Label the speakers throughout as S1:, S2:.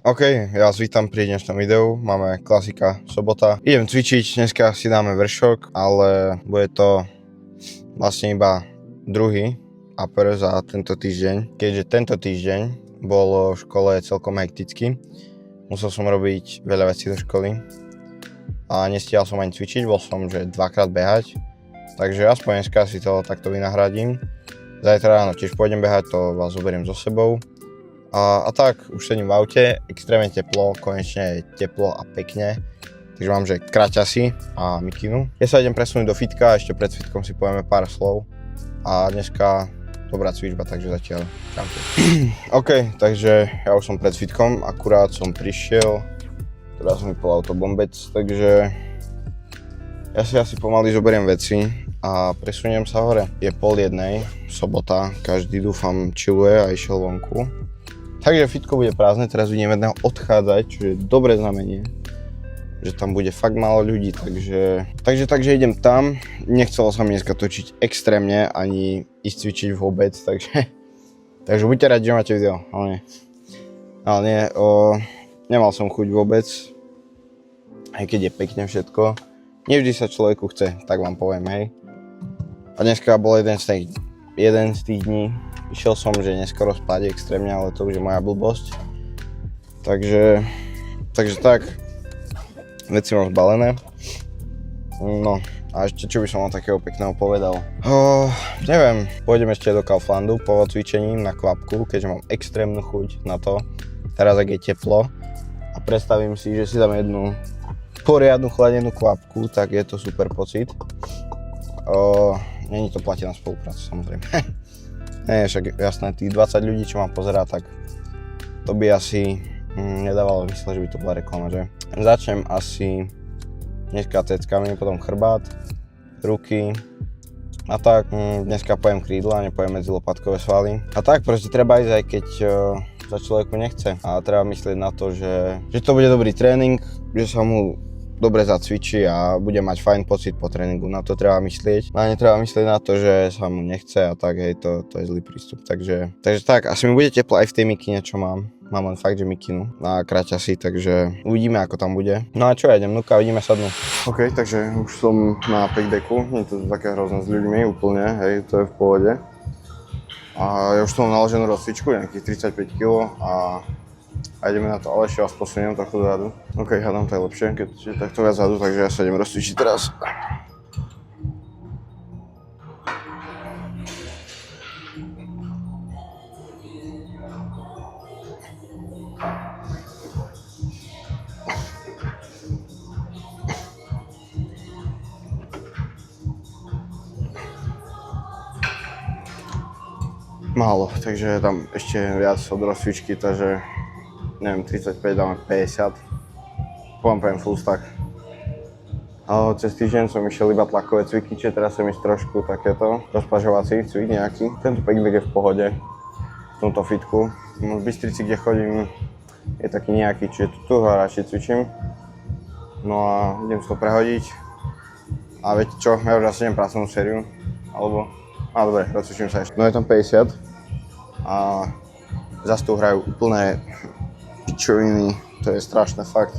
S1: OK, ja vás vítam pri dnešnom videu, máme klasika sobota. Idem cvičiť, dneska si dáme vršok, ale bude to vlastne iba druhý upper za tento týždeň. Keďže tento týždeň bol v škole celkom hektický, musel som robiť veľa vecí do školy a nestíhal som ani cvičiť, bol som že dvakrát behať, takže aspoň dneska si to takto vynahradím. Zajtra ráno tiež pôjdem behať, to vás zoberiem so sebou. A tak, už sedím v aute, extrémne teplo, konečne je teplo a pekne. Takže mám, že kraťasy a mikinu. Ja sa idem presunúť do fitka, ešte pred fitkom si povieme pár slov. A dneska dobrá cvičba, takže zatiaľ čaute. OK, takže ja už som pred fitkom, akurát som prišiel. Teraz som vypol autobombec, takže ja si asi pomaly zoberiem veci a presuniem sa hore. Je 12:30, sobota, každý dúfam chilluje a išiel vonku. Takže fitko bude prázdne, teraz vidím jedného odchádzať, čo je dobré znamenie, že tam bude fakt málo ľudí, takže idem tam. Nechcelo sa mi dneska točiť extrémne, ani ísť cvičiť vôbec, takže buďte radi, že máte video, ale nie, nemal som chuť vôbec, aj keď je pekne všetko. Nevždy sa človeku chce, tak vám poviem, hej. A dneska bol jeden z tých dní. Išiel som, že neskoro spať extrémne, ale to už je moja blbosť. Takže tak, veci mám zbalené. No a ešte čo by som vám takého pekného povedal. Neviem, pôjdem ešte do Kauflandu po cvičení na kvapku, keďže mám extrémnu chuť na to. Teraz ak je teplo a predstavím si, že si dám jednu poriadnu chladenú kvapku, tak je to super pocit. Není to platená spolupráca, samozrejme. Nie, však jasné, tých 20 ľudí, čo ma pozerá, tak to by asi nedávalo mysle, že by to bola reklama, že? Začnem asi dneska teckami, potom chrbát, ruky a tak. Dneska pojem krídla, nepojem medzi lopatkové svaly. A tak proste treba ísť, aj keď sa človeku nechce. A treba myslieť na to, že to bude dobrý tréning, že sa mu dobre zacvičí a bude mať fajn pocit po tréningu. Na to treba myslieť. A netreba myslieť na to, že sa mu nechce a tak, hej, to je zlý prístup. Takže tak, asi mi bude teplo aj v tej mikine, čo mám. Mám len fakt, že mikinu na kraťasy, takže uvidíme, ako tam bude. No a čo, ja idem nuka, vidíme sadnú. OK, takže už som na packdecku, nie je to také hrozné s ľuďmi úplne, hej, to je v pohode. A ja už som naloženú rozcvičku, nejakých 35 kg a ideme na to, ale ešte vás posuniem trochu dozadu. OK, hádam, to je lepšie, keď je takto viac zadu, takže ja sa idem rozcvičiť teraz. Málo, takže tam ešte viac od rozcvičky, takže neviem, 35 dáme 50, poviem full stack. Cez týždeň som išiel iba tlakové cviky, teraz som ísť trošku takéto rozpažovací cvik nejaký. Tento packdeck je v pohode, v tomto fitku. V Bystrici, kde chodím, je taký nejaký, čiže tu ho radšej cvičím. No a idem si to prehodiť. A viete čo, ja už asi idem pracovnú sériu, alebo dobre, rozcvičím sa ešte. No je tam 50 a zase tu hrajú úplné pičoviny, to je strašné, fakt.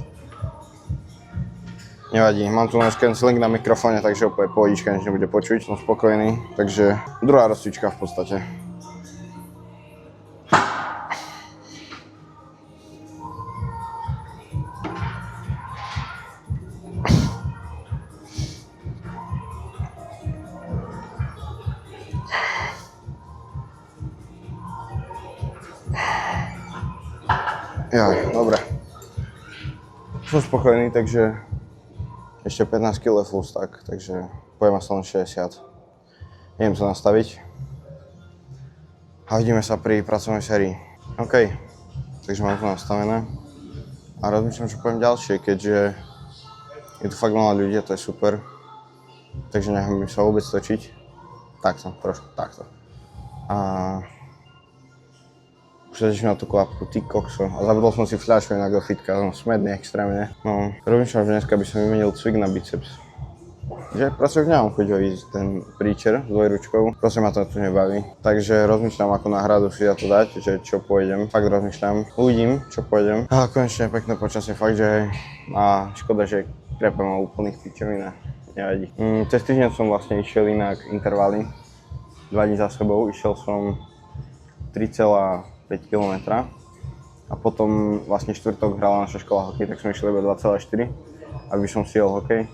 S1: Nevadí, mám tu len canceling na mikrofóne, takže úplne pohodička, nič nebude počuť, som spokojný. Takže druhá rozcvička v podstate. Dobre. Som spokojný, takže ešte 15 kg full stack, takže pojem asi len 60. Idem sa nastaviť a vidíme sa pri pracovnej sérii. OK, takže mám to nastavené a rozmýšľam, čo poviem ďalšie, keďže je tu fakt veľa ľudí a to je super, takže nechám sa vôbec točiť. Takto, trošku takto. A už sa teším na tú kvapku, ty kokso. A zabudol som si fľašu inak do fitka, som smedný extrémne. No, rozmýšľam, že dneska by som vymenil cvik na biceps. že proste už nemám chuť ho ísť ten príčer s dvojručkou, proste ma to tu nebaví. Takže rozmýšľam ako náhradu si za to dať, že čo pôjdem, fakt rozmýšľam, uvidím čo pôjdem. A konečne pekné počasie, fakt že a škoda, že krepem o úplných pičovinách, nevadí. Cez týždeň som vlastne išiel inak intervaly, 2 dní za sebou, išiel som 3,5 km. A potom vlastne štvrtok hrala naša škola hokej, tak som išiel iba 2,4, aby som si jel hokej.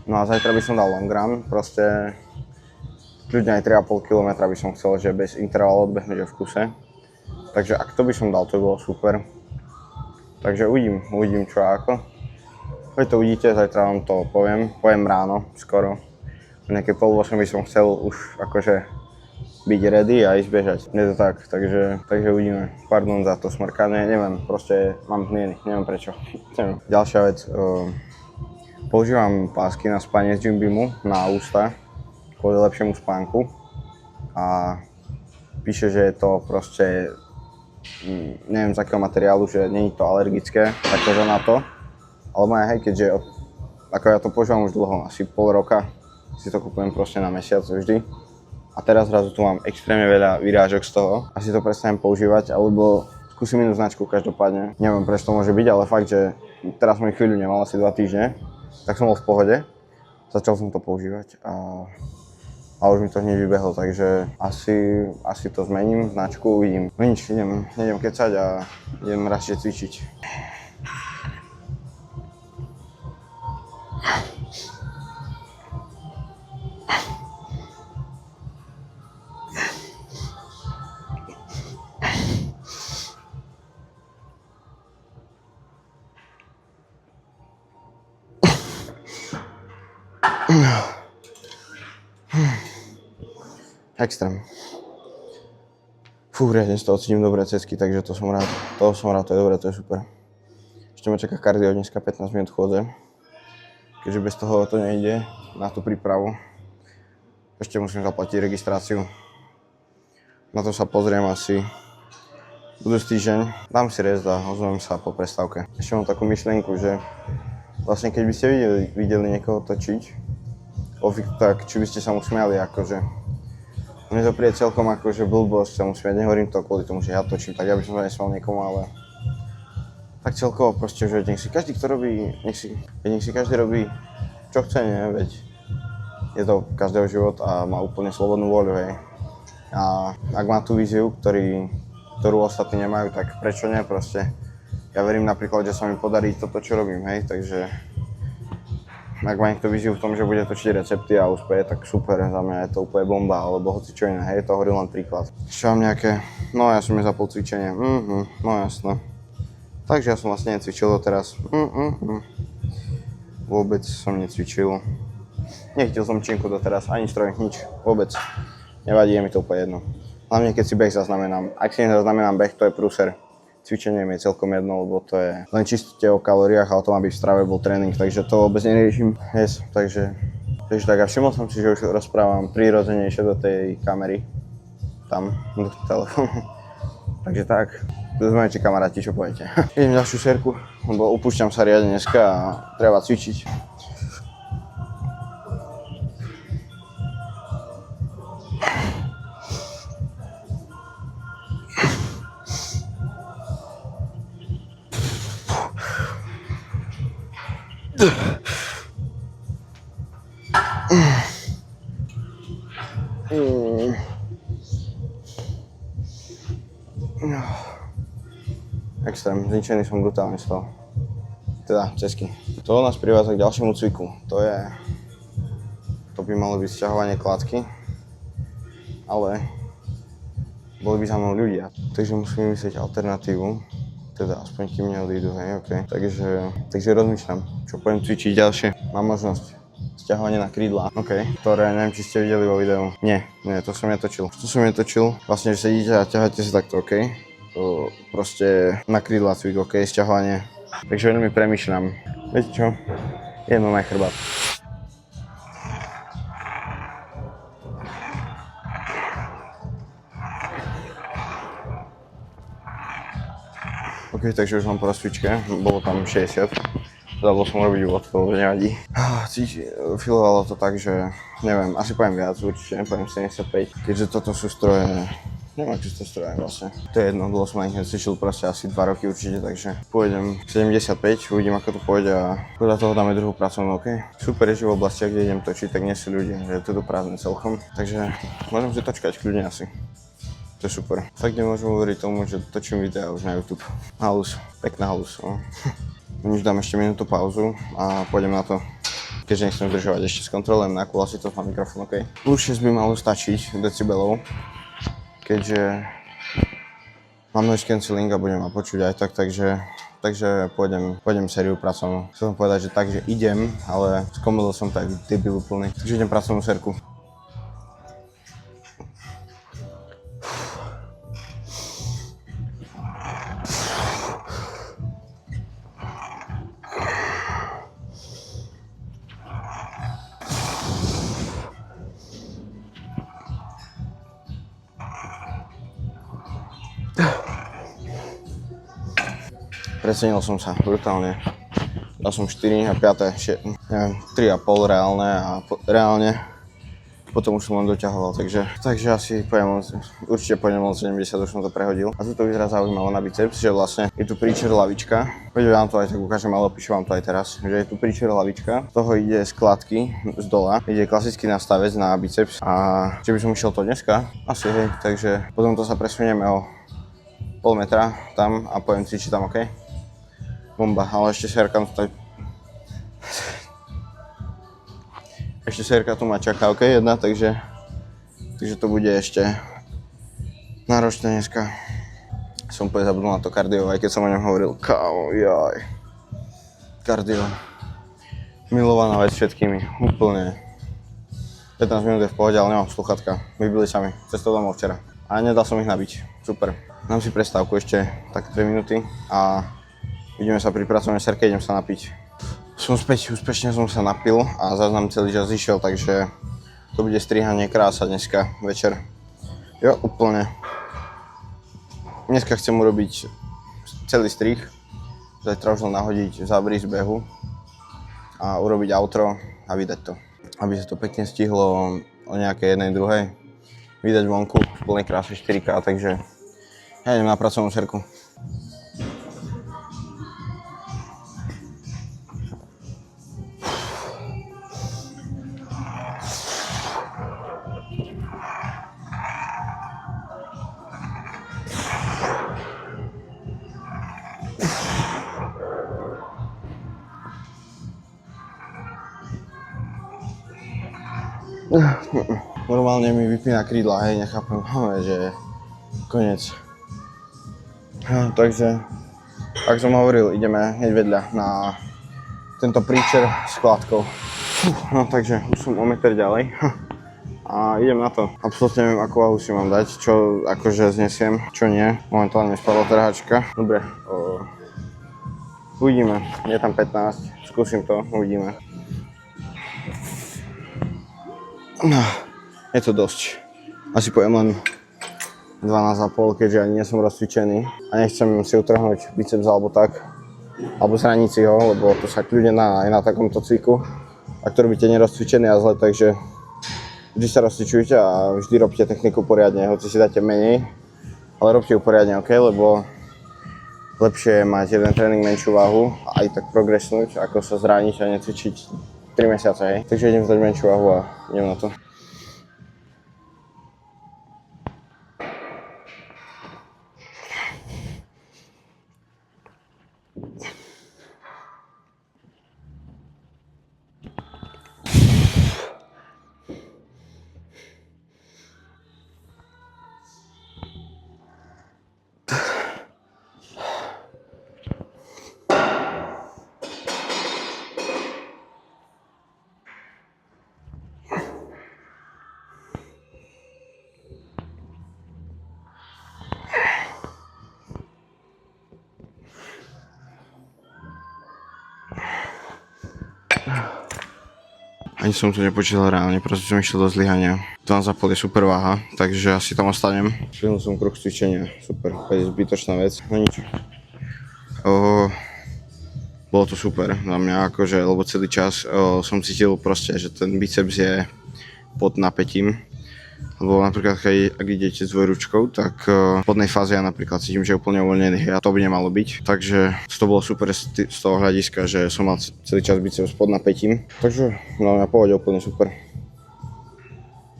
S1: No a zajtra by som dal long run, proste kľudne aj 3,5 km by som chcel, že bez intervalu odbehnúť v kuse. Takže ak to by som dal, to by bolo super. Takže uvidím čo a ako. Keď to uvidíte, zajtra vám to poviem ráno, skoro. O nejaké 7:30 by som chcel už akože byť ready a ísť bežať. Je to tak, takže uvidíme. Pardon za to smrkanie, neviem, proste mám hmieny, neviem prečo. Ďalšia vec, používam pásky na spanie z Jim Beamu na ústa kvôli lepšiemu spánku a píše, že je to proste, neviem z akého materiálu, že nie je to alergické, takže na to. Ale moja hej, keďže ako ja to používam už dlho, asi pol roka, si to kupujem proste na mesiac vždy. A teraz zrazu tu mám extrémne veľa vyrážok z toho. Asi to prestanem používať, alebo skúsim inú značku každopádne. Neviem prečo to môže byť, ale fakt, že teraz som ich chvíľu nemal, asi 2 týždne. Tak som bol v pohode. Začal som to používať a už mi to hneď vybehlo, takže asi to zmením, značku, uvidím. No nič, idem kecať a idem radšej cvičiť. Extrém. Fú, riadne z toho cítim dobré cesky, takže to som rád, to je dobré, to je super. Ešte ma čaká kardio dneska 15 minút chôdze, keďže bez toho to nejde na tú prípravu. Ešte musím zaplatiť registráciu. Na to sa pozriem asi budúci týždeň. Dám si rest a ozvem sa po prestávke. Ešte mám takú myšlienku, že vlastne keď by ste videli niekoho točiť, tak či by ste sa mu smiali, akože mne to príde celkom akože blbosť sa mu smiať, nehovorím to kvôli tomu, že ja točím, tak ja by som sa nesmial niekomu, ale tak celkovo proste, že nech si každý, kto robí, nech si každý robí čo chce, nie, veď je to každého život a má úplne slobodnú voľu, hej. A ak má tú víziu, ktorú ostatní nemajú, tak prečo nie, proste. Ja verím napríklad, že sa mi podarí toto, čo robím, hej, takže ak má niekto víziu v tom, že bude točiť recepty a úspeje, tak super, za mňa je to úplne bomba, alebo hoci čo iné, hej, to hovorím len príklad. Čo mám nejaké, no ja som nezapol cvičenie, no jasno. Takže ja som vlastne necvičil doteraz, vôbec som necvičil. Nechytil som činku doteraz, ani stroj, nič, vôbec. Nevadí, je mi to úplne jedno. Hlavne keď si beh zaznamenám, ak si nezaznamenám beh, to je prúser. Cvičenie mi je celkom jedno, lebo to je len čiste o kalóriách, ale to má byť v strave, bol tréning, takže to vôbec neriešim. Yes, takže tak a všimol som si, že už rozprávam prirodzenejšie do tej kamery, tam, do telefónu. Takže tak, dozvojete kamaráti, čo poviete. Idem ďalšiu sérku, lebo upúšťam sa riadne dneska a treba cvičiť. Extrém, zničený som brutálne z toho. Teda, cesky. To nás privádza k ďalšiemu cviku. To by malo byť sťahovanie kladky, ale boli by za mnou ľudia. Takže musím vymyslieť alternatívu, teda aspoň kým neodídu, hej, okej. Takže rozmýšľam, čo budem cvičiť ďalšie. Mám možnosť sťahovanie na krídla, ktoré neviem, či ste videli vo videu. Nie, to som netočil. Vlastne, že sedíte a ťaháte si takto, To proste na krídla cvik, sťahovanie. Takže veľmi premýšľam. Viete čo? Jedno na chrbát. Takže už mám po rozcvičke, bolo tam 60. Zabudol som robiť úvod, to nevadí. Filovalo to tak, že neviem, asi poviem viac, určite nepoviem 75, keďže toto sú stroje, neviem, aké sú to stroje vlastne. To je jedno, dlho som na nich necvičil, proste asi 2 roky určite, takže pôjdem 75, uvidím ako to pôjde a podľa toho dáme druhú pracovnú, OK? Super je, že v oblastiach, kde idem točiť, tak nie sú ľudia, že je to tu prázdne celkom, takže môžem si točkať kľudne asi. To je super. Tak nemôžem uveriť tomu, že točím videa už na YouTube. Halus, pekná halus. Už dám ešte minútu pauzu a pôjdem na to. Keďže nechcem zdržovať, ešte skontrolujem, na akú hlasitovosť má mikrofón, OK? Plus 6 by malo stačiť decibelov, keďže mám noise cancelling a budem ma počuť aj tak, takže pôjdem sériu pracovnú. Chcem povedať, že takže idem, ale skomolil som tak debil úplný. Takže idem pracovnú sérku. Precenil som sa brutálne. Dal som 4 a 5, neviem, 3,5 reálne. Potom už som len doťahoval, takže asi určite pôjdem len 70, už som to prehodil. A tu to vyzerá zaujímavé na biceps, že vlastne je tu preacher lavička. Poďme vám to aj tak ukážem, ale opíšem vám to aj teraz. Že je tu preacher lavička, z toho ide z kladky, z dola, ide klasický nastavec na biceps. A či by som išiel to dneska? Asi hej, takže potom to sa presunieme o pol metra tam a poviem cvičiť tam, OK? Bomba, ale ešte sérka tu ma čaká, OK, jedna, takže to bude ešte náročné dneska. Som úplne zabudol na to kardio, aj keď som o ňom hovoril, kámo, jaj. Kardio, milovaná vec všetkými, úplne. 15 minút je v pohode, ale nemám sluchatka, vybili sa mi cestou domov včera a nedal som ich nabiť, super. Dám si prestávku ešte tak 3 minúty a ideme sa pri pracovnej sérke, idem sa napiť. Som späť, úspešne som sa napil a záznam celý čas išiel, takže to bude strihanie krása dneska večer. Jo, úplne. Dneska chcem urobiť celý strih, zajtra už len nahodiť zábry z behu a urobiť outro a vydať to. Aby sa to pekne stihlo o nejakej jednej druhej. Vydať vonku v plnej kráse 4K, takže ja idem na pracovnú sérku. Normálne mi vypína krídla, hej, nechápem, že koniec. Takže, ako som hovoril, ideme hneď vedľa na tento preacher s kladkou. No takže už som o meter ďalej a idem na to. Absolutne neviem, akú váhu si mám dať, čo akože znesiem, čo nie. Momentálne mi spadla trhačka. Dobre, uvidíme, je tam 15, skúsim to, uvidíme. No, je to dosť. Asi poviem len 12,5, keďže ani nie som rozcvičený a nechcem si utrhnúť biceps alebo tak, alebo zraniť si ho, lebo to sa kľudne dá aj na takomto cviku, ak to robíte nerozcvičený a zle, takže vždy sa rozcvičujte a vždy robte techniku poriadne, hoci si dáte menej, ale robte ju poriadne, OK, lebo lepšie je mať jeden tréning menšiu váhu a aj tak progresnúť, ako sa zraniť a necvičiť 3 mesiace, hej. Takže idem zdať menšiu váhu a idem na to. Ani som to nepočítal reálne, proste som išiel do zlyhania. 12,5 je super váha, takže asi tam ostanem. Švihnul som kruh cvičenia, super, to je zbytočná vec, no nič. Bolo bolo to super na mňa, akože, lebo celý čas som cítil proste, že ten biceps je pod napätím. Lebo napríklad, ak idete s dvojručkou, tak v spodnej fáze ja napríklad cítim, že je úplne uvoľnený a to by nemalo byť. Takže to bolo super z toho hľadiska, že som mal celý čas biceps pod napätím. Takže no mňa pohode úplne super.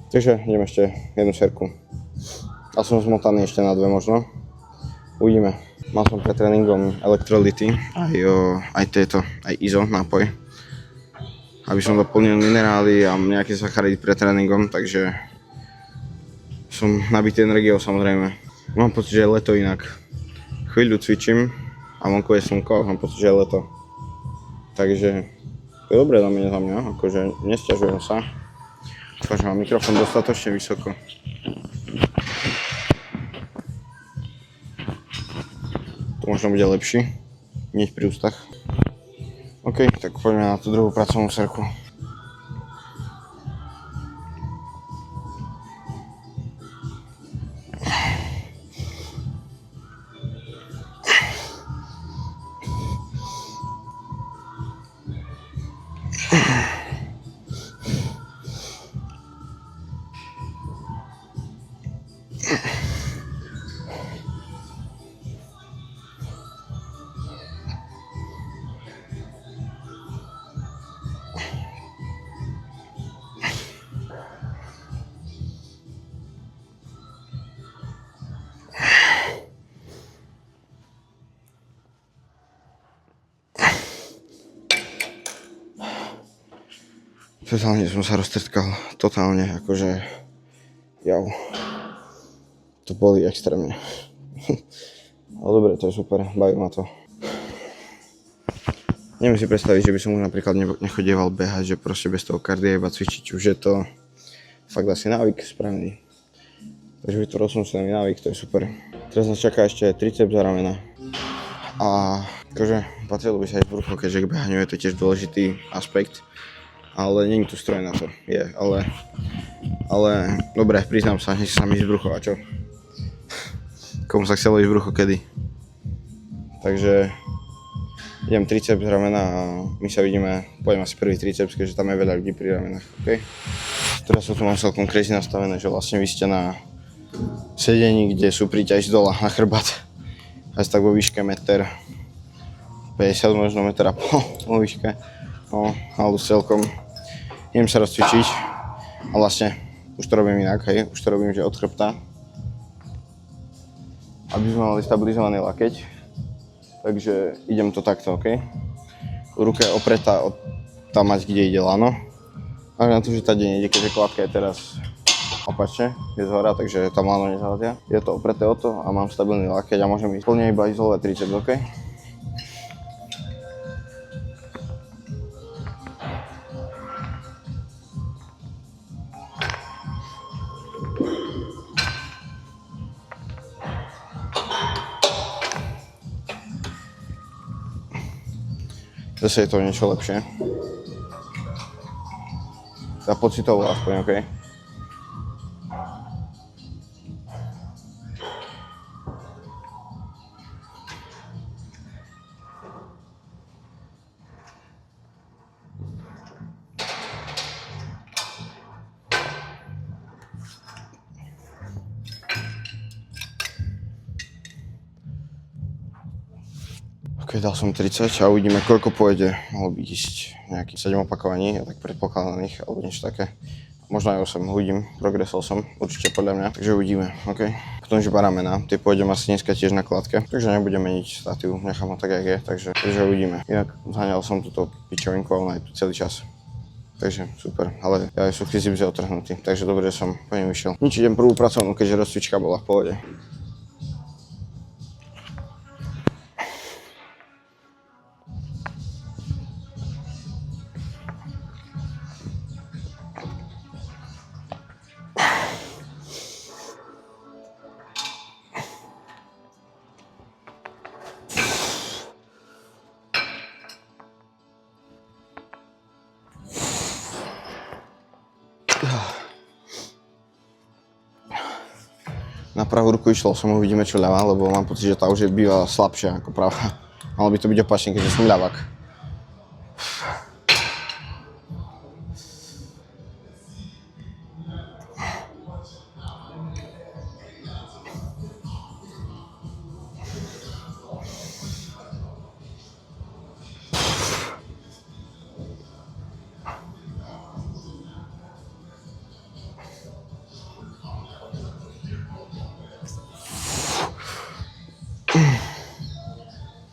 S1: Takže idem ešte jednu serku. A som zmotaný ešte na 2 možno. Uvidíme. Mal som pred tréningom elektrolyty, aj ISO nápoj. Aby som doplnil minerály a nejaké sacharidy pred tréningom, takže som nabitý energiou samozrejme. Mám pocit, že je leto inak. Chvíľu cvičím a vonku je slnko, mám pocit, že je leto. Takže to je dobré za mňa, akože nesťažujem sa. Dúfam, že mám mikrofón dostatočne vysoko. To možno bude lepší, hneď pri ústach. OK, tak poďme na tú druhú pracovnú serku. Totálne som sa roztrtkal, totálne, akože, jau, to boli extrémne. Ale dobre, to je super, baví ma to. Neviem si predstaviť, že by som už napríklad nechodieval behať, že proste bez toho kardia iba cvičiť, už je to fakt asi návyk správny. Takže vytvoril som si návyk, to je super. Teraz nás čaká ešte triceps a ramena. A akože patrilo by sa aj brucho, keďže k behaniu je to tiež dôležitý aspekt. Ale nie je tu stroj na to, ale dobre, priznám sa, nech sa mi ísť brucho, a čo? Komu sa chcelo ísť brucho, kedy? Takže idem triceps, ramena a my sa vidíme, pôjdem asi prvý triceps, keďže tam je veľa ľudí pri ramenách, OK? Teraz som tu mám celkom crazy nastavené, že vlastne vy ste na sedení, kde sú príťaž dole na chrbát. Asi tak vo výške 1,50 m, možno 1,5 m vo výške. No, ale celkom. Idem sa rozcvičiť a vlastne už to robím inak, hej, už to robím, že od chrbta, aby sme mali stabilizovaný lakeť, takže idem to takto, OK? Ruka je opretá od tam mať, kde ide lano, a na to, že tady nejde, keďže kladka je teraz opačne, je zhora, takže tam lano nezahľadia. Je to opreté o to a mám stabilný lakeť a môžem ísť plne iba izolovať triceps, OK? Zase je to niečo lepšie. Za pocitovo aspoň, OK? Ok, dal som 30 a uvidíme, koľko pôjde. Mohlo by ísť nejakých 7 opakovaní, ja tak predpokladaných, alebo niečo také. Možno aj 8, uvidím, progresol som, určite podľa mňa, takže uvidíme, ok. Potom už ramena, tie pôjdem asi dneska tiež na kladke, takže nebudem meniť statív, nechám ho tak, jak je, takže uvidíme. Inak zháňal som túto pičovinku, ale aj tu celý čas. Takže super, ale ja som fyzips je otrhnutý, takže dobre, že som po ňom vyšiel. Nič, idem prvú pracovnú, keďže rozcvička bola v pohode. Na pravú ruku išlo som, uvidíme čo ľavá, lebo mám pocit, že tá už je býva slabšia ako pravá. Malo by to byť opačne, keďže som ľavák.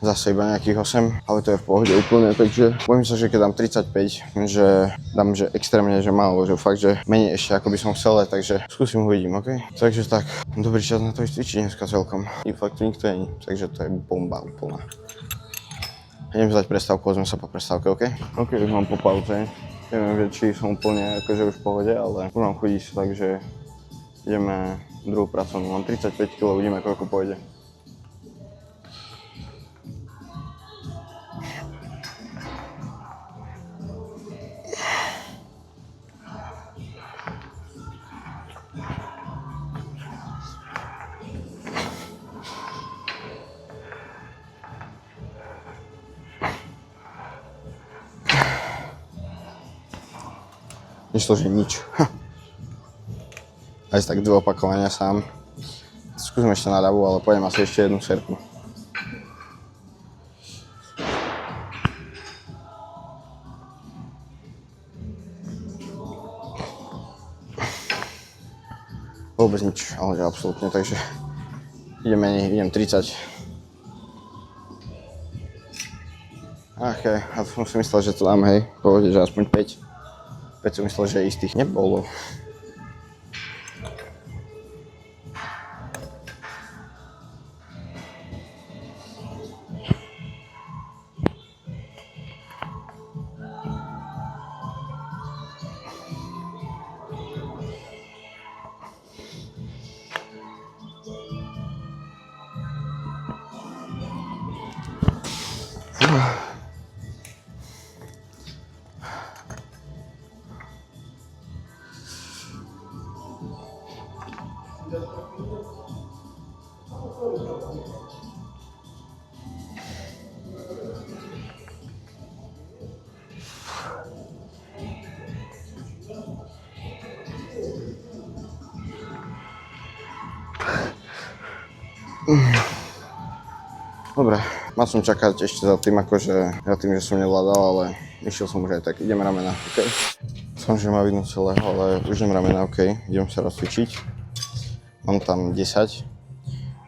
S1: zase iba nejakých 8, ale to je v pohode úplne, takže bojím sa, že keď dám 35, že dám, že extrémne, že málo, že fakt, že menej ešte ako by som chcel, takže skúsim, uvidím, ok? Takže tak, dobrý čas na to ísť cvičiť dneska celkom. I fakt tu nikto není, takže to je bomba úplná. Idem zdať prestávku, ozvem sa po prestávke, ok? Ok, už mám po pauze. Neviem, že či som úplne akože už v pohode, ale už mám chodiť, takže ideme druhú pracovnú. Mám 35 kg, uvidíme, koľko pôjde. Nešlo, že nič. Aj tak 2 opakovania sám. Skúsim ešte na ľavú, ale pôjdem asi ešte jednu sérku. Vôbec nič, ale absolútne, takže idem menej, idem 30. Ach, a som si myslel, že to dám, hej, pohode, že aspoň 5. 5 som myslel, že istých nebolo. Dobre, mal som čakať ešte za tým, že som nevládal, ale išiel som už aj tak. Idem ramena, ok? Som, že má vidno celého, ale už idem ramena, ok? Idem sa rozcvičiť. Mám tam 10.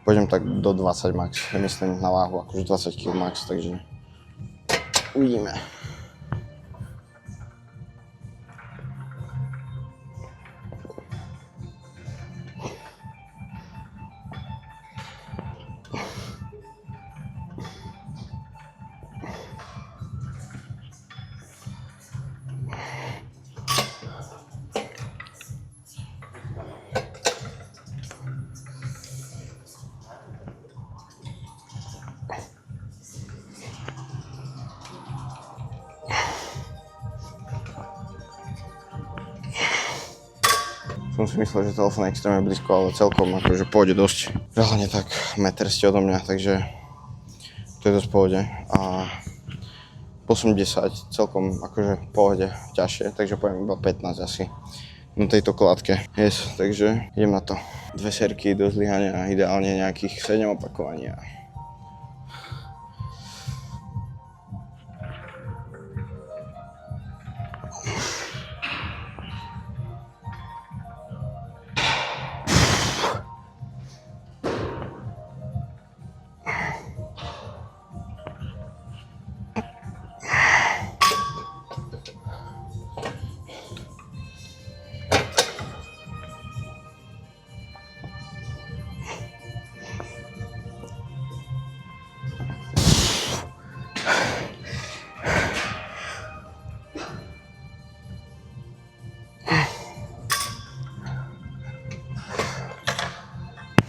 S1: Pôjdem tak do 20 max. Myslím na váhu, akože 20 kg max, takže uvidíme. Som si myslel, že telefón je extrémne blízko, ale celkom akože pôjde dosť. Reálne tak meter ste odo mňa, takže to je dosť pôjde. A posun 10, celkom akože pôjde ťažšie, takže poviem iba 15 asi na tejto kladke. Yes, takže idem na to. 2 sérky do zlyhania a ideálne nejakých 7 opakovaní.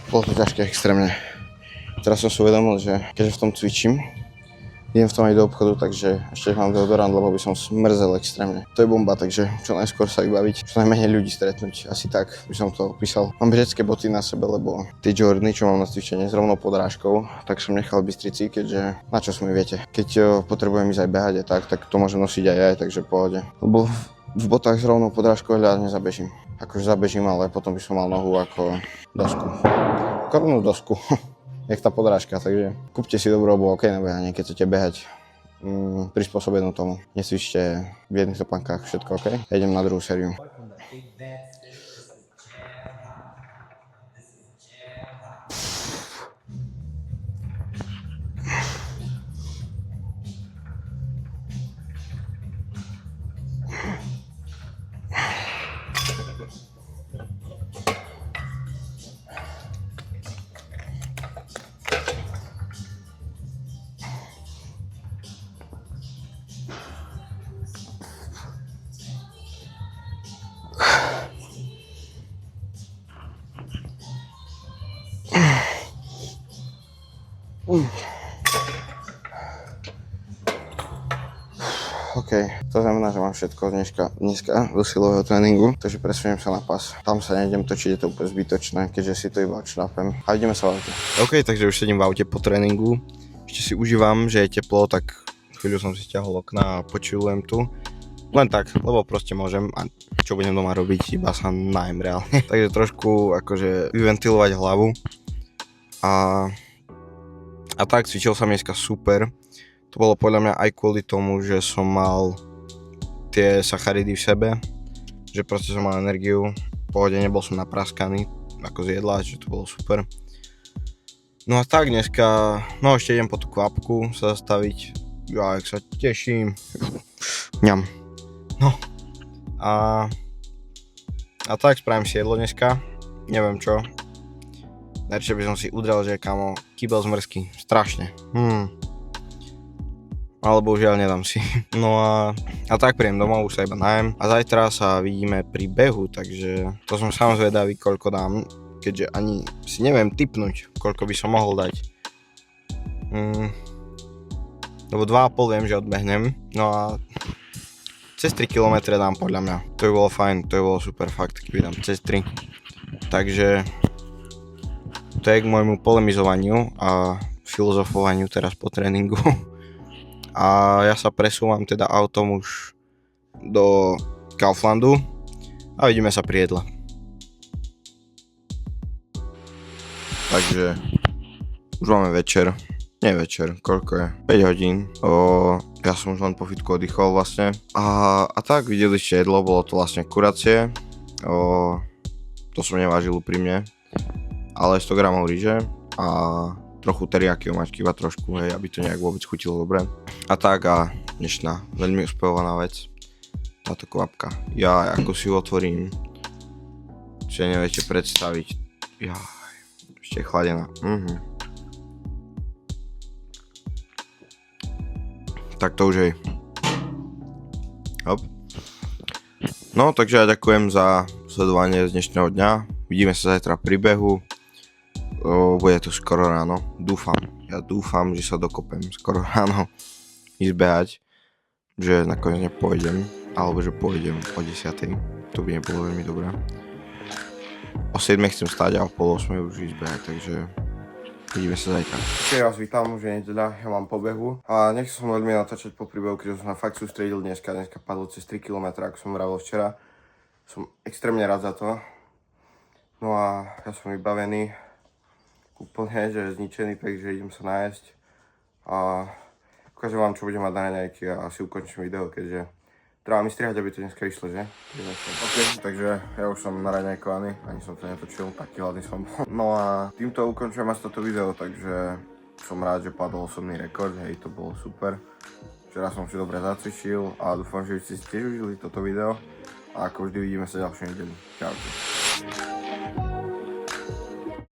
S1: Bolo to ťažké extrémne. Teraz som si uvedomil, že keďže v tom cvičím, idem v tom aj do obchodu, takže ešte mám deodorant, lebo by som smrzel extrémne. To je bomba, takže čo najskôr sa vybaviť, čo najmenej ľudí stretnúť. Asi tak by som to opísal. Mám bežecké boty na sebe, lebo tie Jordany, čo mám na cvičenie s rovnou podrážkou, tak som nechal v Bystrici, keďže na čo mi viete. Keď potrebujem ísť aj behať a tak to môžem nosiť aj ja, takže v pohode. Lebo v botách s rovnou podrážkou ľad nezabežím. Akože zabežím, ale potom by som mal nohu ako dosku. Korunú dosku. Jak tá podrážka, takže kúpte si dobrú obuv, ok, na behanie, keď chcete behať prispôsobenú tomu. Nesvičte v jedných topánkach, všetko ok. Idem na druhú sériu. OK, to znamená, že mám všetko dneska do silového tréningu, takže presuniem sa na pas. Tam sa nejdem točiť, je to úplne zbytočné, keďže si to iba odšlapem. A ideme sa v aute. OK, takže už sedím v aute po tréningu. Ešte si užívam, že je teplo, tak chvíľu som si stiahol okna a počujem tu. Len tak, lebo proste môžem a čo budem doma robiť, iba sa najem reálne. Takže trošku akože vyventilovať hlavu. A tak, cvičil som dneska super. To bolo podľa mňa aj kvôli tomu, že som mal tie sacharidy v sebe, že proste som mal energiu, v pohode nebol som napraskaný ako z jedla, že to bolo super. No a tak dneska, no ešte idem po tú kvapku sa zastaviť, ja jak sa teším, ňam. No a tak spravím si jedlo dneska, neviem čo, najradšej by som si udrel, že kamo, kýbel zmrzky, strašne. Alebo žiaľ nedám si. No a tak príjem domov, už sa iba najem. A zajtra sa vidíme pri behu, takže to som sám zvedavý, koľko dám, keďže ani si neviem tipnúť, koľko by som mohol dať. Lebo 2,5 viem, že odbehnem. No a cez 3 km dám podľa mňa. To by bolo fajn, to by bolo super fakt, keby dám cez 3. Takže to je k môjmu polemizovaniu a filozofovaniu teraz po tréningu. A ja sa presúvam teda autom už do Kauflandu a vidíme sa pri jedle. Takže už máme večer, nie večer, koľko je? 5 hodín. Ja som už len po fitku oddychol vlastne. A tak videli ste jedlo, bolo to vlastne kuracie. To som nevážil úprimne, ale 100 gramov ryže a trochu teriyaki omáčky, iba trošku, hej, aby to nejak vôbec chutilo dobre. A tak a dnešná veľmi uspevovaná vec, táto kvapka. Ja ako si ju otvorím, si neviete predstaviť, ešte je chladená. Tak to už je. Hop. No takže ja ďakujem za sledovanie z dnešného dňa, vidíme sa zajtra pri behu. Bude to skoro ráno, ja dúfam, že sa dokopem skoro ráno ísť behať, že nakoniec nepôjdem, alebo že pôjdem o 10:00, to by nebolo veľmi dobré. O 7:00 chcem stať a o 7:30 už ísť behať, takže vidíme sa zajtra. Ja vás vítam, už je nedeľa, ja mám pobehu a nechcel som veľmi natáčať po príbehu, keďže som sa fakt sústredil dneska padlo cez 3 km, ako som vravil včera. Som extrémne rád za to, no a ja som vybavený úplne, že zničený, takže idem sa nájsť a ukážem vám, čo budem mať na raňajky a asi ukončím video, keďže treba mi strihať, aby to dneska išlo, že? OK, takže ja už som naraňajkovaný, ani som to netočil, taký hladný som. No a týmto ukončujem asi toto video, takže som rád, že padol osobný rekord, hej, to bolo super. Včera som si dobre zacvičil a dúfam, že ste si tiež užili toto video a ako vždy vidíme sa ďalšiu nedeľu. Čaute.